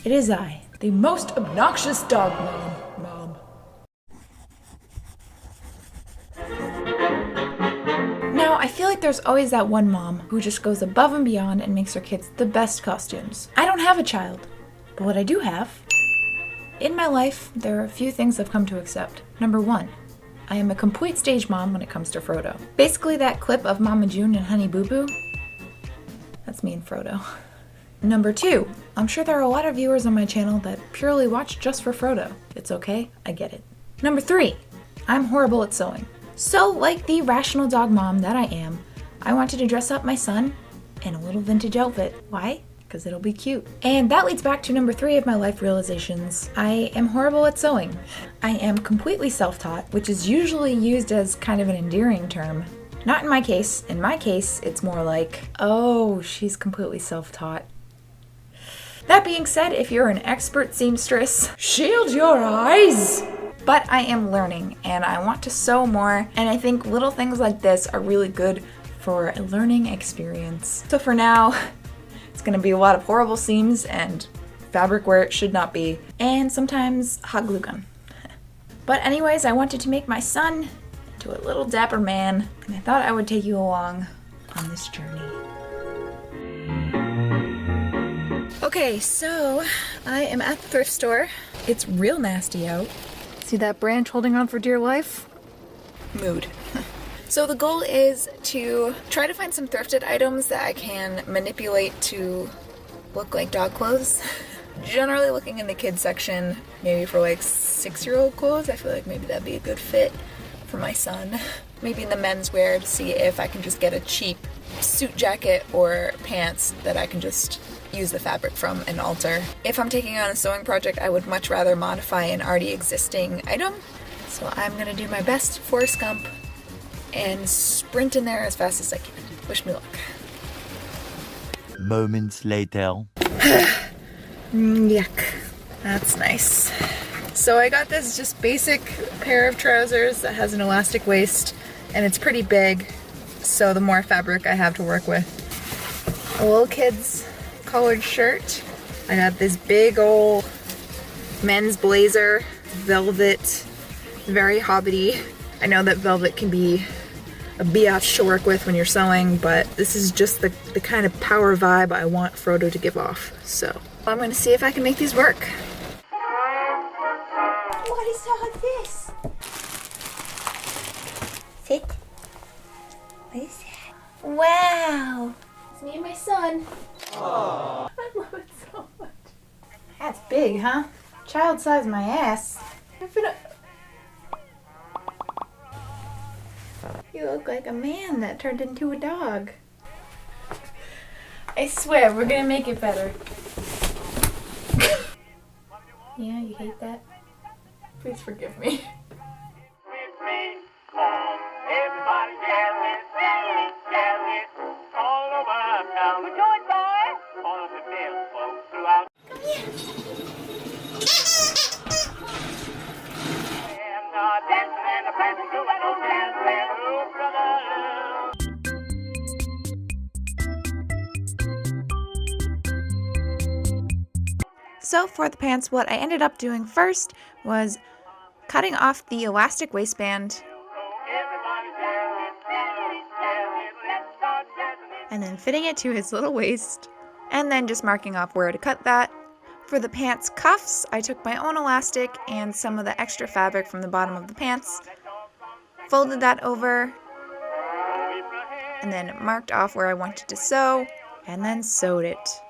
It is I, the most obnoxious dog mom. Now, I feel like there's always that one mom who just goes above and beyond and makes her kids the best costumes. I don't have a child, but what I do have, in my life, there are a few things I've come to accept. Number 1, I am a complete stage mom when it comes to Frodo. Basically that clip of Mama June and Honey Boo Boo, that's me and Frodo. Number 2, I'm sure there are a lot of viewers on my channel that purely watch just for Frodo. It's okay, I get it. Number 3, I'm horrible at sewing. So, like the rational dog mom that I am, I wanted to dress up my son in a little vintage outfit. Why? Because it'll be cute. And that leads back to number 3 of my life realizations. I am horrible at sewing. I am completely self-taught, which is usually used as kind of an endearing term. Not in my case. In my case, it's more like, oh, she's completely self-taught. That being said, if you're an expert seamstress, shield your eyes! But I am learning, and I want to sew more, and I think little things like this are really good for a learning experience. So for now, it's gonna be a lot of horrible seams and fabric where it should not be, and sometimes hot glue gun. But anyways, I wanted to make my son into a little dapper man, and I thought I would take you along on this journey. Okay, so I am at the thrift store. It's real nasty out. See that branch holding on for dear life? Mood. So the goal is to try to find some thrifted items that I can manipulate to look like dog clothes. Generally looking in the kids section, maybe for like 6-year-old clothes. I feel like maybe that'd be a good fit for my son. Maybe in the menswear to see if I can just get a cheap suit jacket or pants that I can just use the fabric from and alter. If I'm taking on a sewing project, I would much rather modify an already existing item. So I'm gonna do my best, Forrest Gump, and sprint in there as fast as I can. Wish me luck. Moments later. Yuck. That's nice. So I got this just basic pair of trousers that has an elastic waist, and it's pretty big, so the more fabric I have to work with. A little kid's colored shirt. I got this big old men's blazer, velvet, very hobbity. I know that velvet can be a biatch to work with when you're sewing, but this is just the kind of power vibe I want Frodo to give off. So I'm gonna see if I can make these work. What is all this? Sit. What is that? Wow. It's me and my son. Aww. I love it so much. That's big, huh? Child size my ass. You look like a man that turned into a dog. I swear, we're gonna make it better. Yeah, you hate that? Please forgive me. So for the pants, what I ended up doing first was cutting off the elastic waistband and then fitting it to his little waist and then just marking off where to cut that. For the pants cuffs, I took my own elastic and some of the extra fabric from the bottom of the pants, folded that over, and then marked off where I wanted to sew, and then sewed it.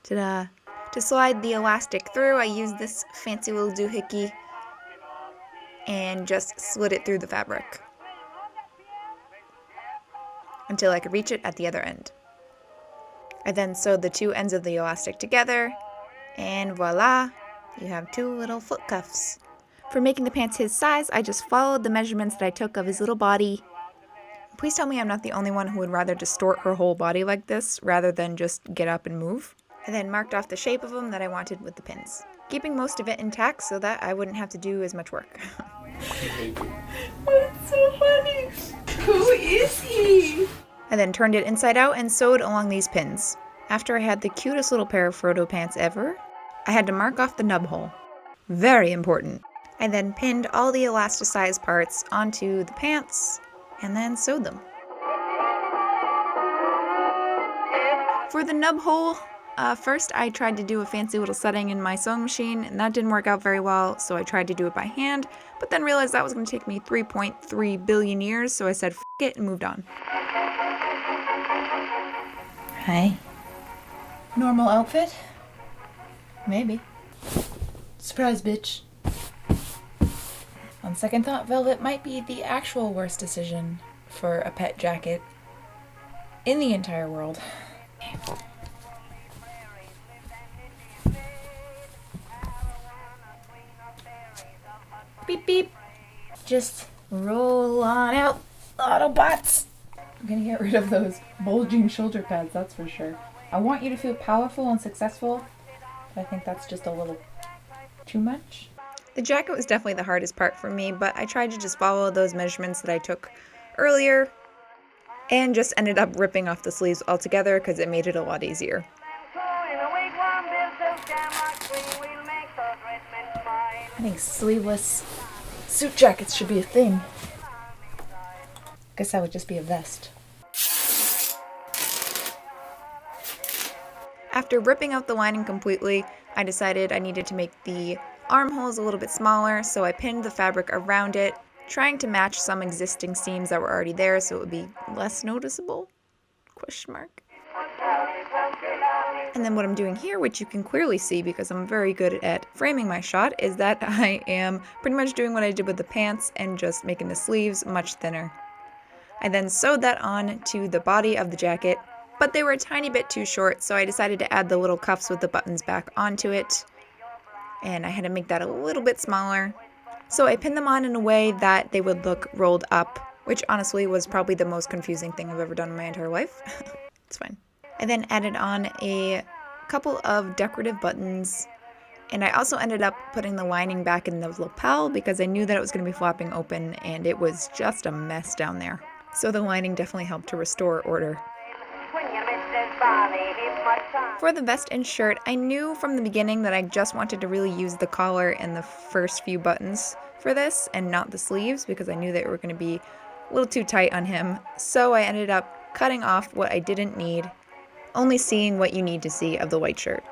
Ta-da! To slide the elastic through, I used this fancy little doohickey and just slid it through the fabric until I could reach it at the other end. I then sewed the two ends of the elastic together, and voila, you have two little foot cuffs. For making the pants his size, I just followed the measurements that I took of his little body. Please tell me I'm not the only one who would rather distort her whole body like this rather than just get up and move. I then marked off the shape of them that I wanted with the pins, keeping most of it intact so that I wouldn't have to do as much work. That's so funny. Who is he? I then turned it inside out and sewed along these pins. After I had the cutest little pair of Frodo pants ever, I had to mark off the nub hole. Very important. I then pinned all the elasticized parts onto the pants and then sewed them. For the nub hole, first I tried to do a fancy little setting in my sewing machine, and that didn't work out very well, so I tried to do it by hand, but then realized that was going to take me 3.3 billion years, so I said f*** it and moved on. Hi. Normal outfit? Maybe. Surprise, bitch. On second thought, velvet might be the actual worst decision for a pet jacket in the entire world. Beep beep. Just roll on out, Autobots. I'm gonna get rid of those bulging shoulder pads, that's for sure. I want you to feel powerful and successful, but I think that's just a little too much. The jacket was definitely the hardest part for me, but I tried to just follow those measurements that I took earlier and just ended up ripping off the sleeves altogether because it made it a lot easier. I think sleeveless suit jackets should be a thing. Guess that would just be a vest. After ripping out the lining completely, I decided I needed to make the armholes a little bit smaller, so I pinned the fabric around it, trying to match some existing seams that were already there so it would be less noticeable? Question mark. And then what I'm doing here, which you can clearly see because I'm very good at framing my shot, is that I am pretty much doing what I did with the pants and just making the sleeves much thinner. I then sewed that on to the body of the jacket, but they were a tiny bit too short, so I decided to add the little cuffs with the buttons back onto it, and I had to make that a little bit smaller. So I pinned them on in a way that they would look rolled up, which honestly was probably the most confusing thing I've ever done in my entire life. It's fine. I then added on a couple of decorative buttons, and I also ended up putting the lining back in the lapel because I knew that it was going to be flopping open and it was just a mess down there. So the lining definitely helped to restore order. For the vest and shirt, I knew from the beginning that I just wanted to really use the collar and the first few buttons for this and not the sleeves because I knew they were going to be a little too tight on him. So I ended up cutting off what I didn't need, only seeing what you need to see of the white shirt.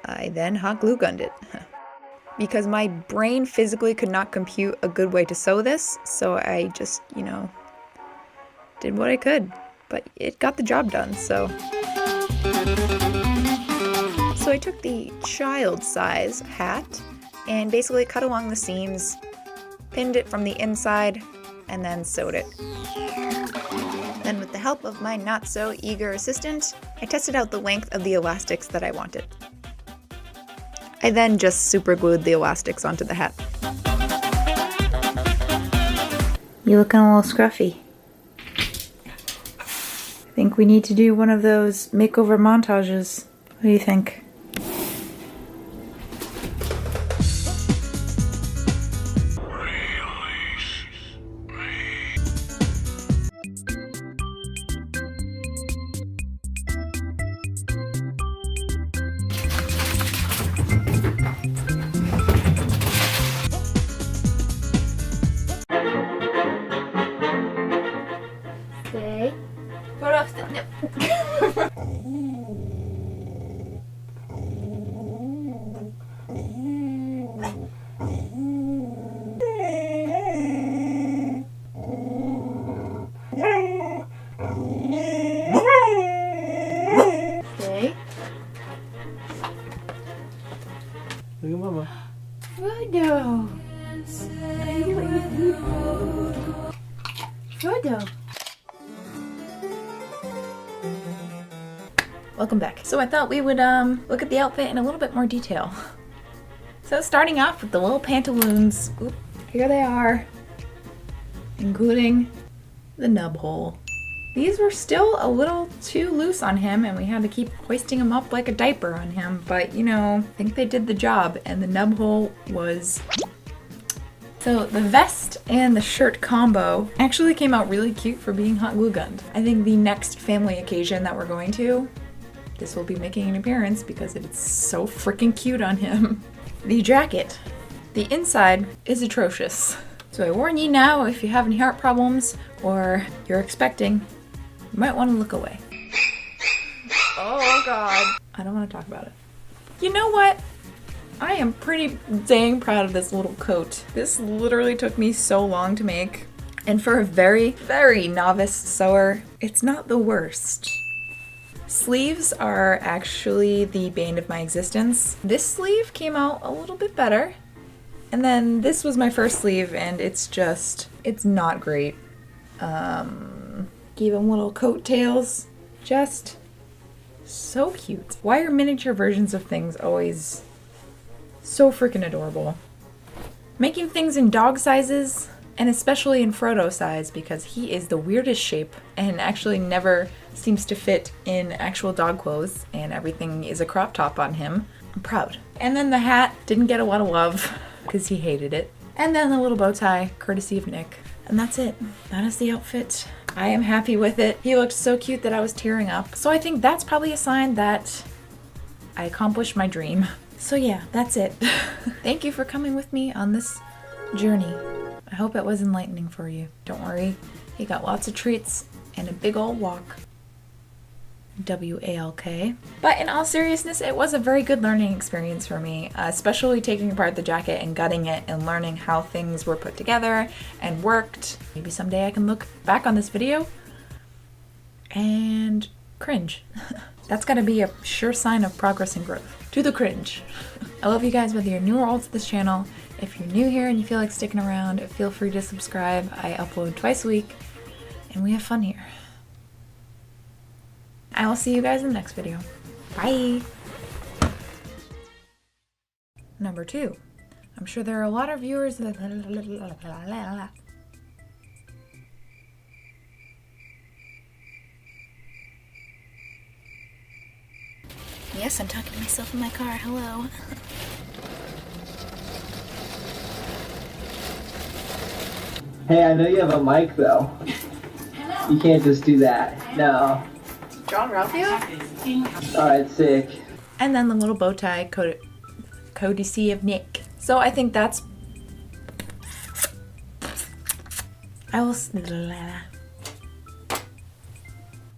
I then hot glue gunned it because my brain physically could not compute a good way to sew this, so I just, did what I could, but it got the job done, so I took the child size hat and basically cut along the seams, pinned it from the inside, and then sewed it. Then with the help of my not so eager assistant, I tested out the length of the elastics that I wanted. I then just super glued the elastics onto the hat. You looking a little scruffy. I think we need to do one of those makeover montages. What do you think? Stay. Put off the nip. Stay. Look at Mama. Frodo. Frodo. Welcome back. So I thought we would look at the outfit in a little bit more detail. So starting off with the little pantaloons. Oop, here they are, including the nub hole. These were still a little too loose on him and we had to keep hoisting him up like a diaper on him, but I think they did the job and the nub hole was... So the vest and the shirt combo actually came out really cute for being hot glue gunned. I think the next family occasion that we're going to, this will be making an appearance because it's so freaking cute on him. The jacket. The inside is atrocious. So I warn you now, if you have any heart problems or you're expecting, you might want to look away. Oh God. I don't want to talk about it. You know what? I am pretty dang proud of this little coat. This literally took me so long to make. And for a very, very novice sewer, it's not the worst. Sleeves are actually the bane of my existence. This sleeve came out a little bit better. And then this was my first sleeve and it's not great. Gave him little coattails. Just so cute. Why are miniature versions of things always so freaking adorable? Making things in dog sizes, and especially in Frodo size, because he is the weirdest shape and actually never seems to fit in actual dog clothes, and everything is a crop top on him. I'm proud. And then the hat didn't get a lot of love because he hated it. And then the little bow tie, courtesy of Nick. And that's it. That is the outfit. I am happy with it. He looked so cute that I was tearing up. So I think that's probably a sign that I accomplished my dream. So yeah, that's it. Thank you for coming with me on this journey. I hope it was enlightening for you. Don't worry, he got lots of treats and a big old walk. W-A-L-K. But in all seriousness, it was a very good learning experience for me, especially taking apart the jacket and gutting it and learning how things were put together and worked. Maybe someday I can look back on this video and cringe. That's gotta be a sure sign of progress and growth. To the cringe. I love you guys whether you're new or old to this channel. If you're new here and you feel like sticking around, feel free to subscribe. I upload twice a week and we have fun here. I will see you guys in the next video. Bye! Number 2. I'm sure there are a lot of viewers that... Yes, I'm talking to myself in my car. Hello. Hey, I know you have a mic though. You can't just do that. No. John Ralphio? Alright, sick. And then the little bow tie, courtesy of Nick. So I think that's...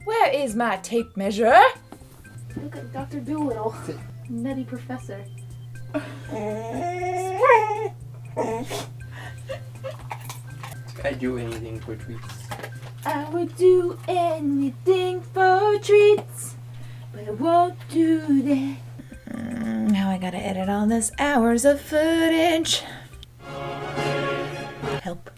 Where is my tape measure? Look at Dr. Doolittle. Nutty professor. I'd do anything for treats. I would do anything for treats, but I won't do that. Now I gotta edit all this hours of footage. Help.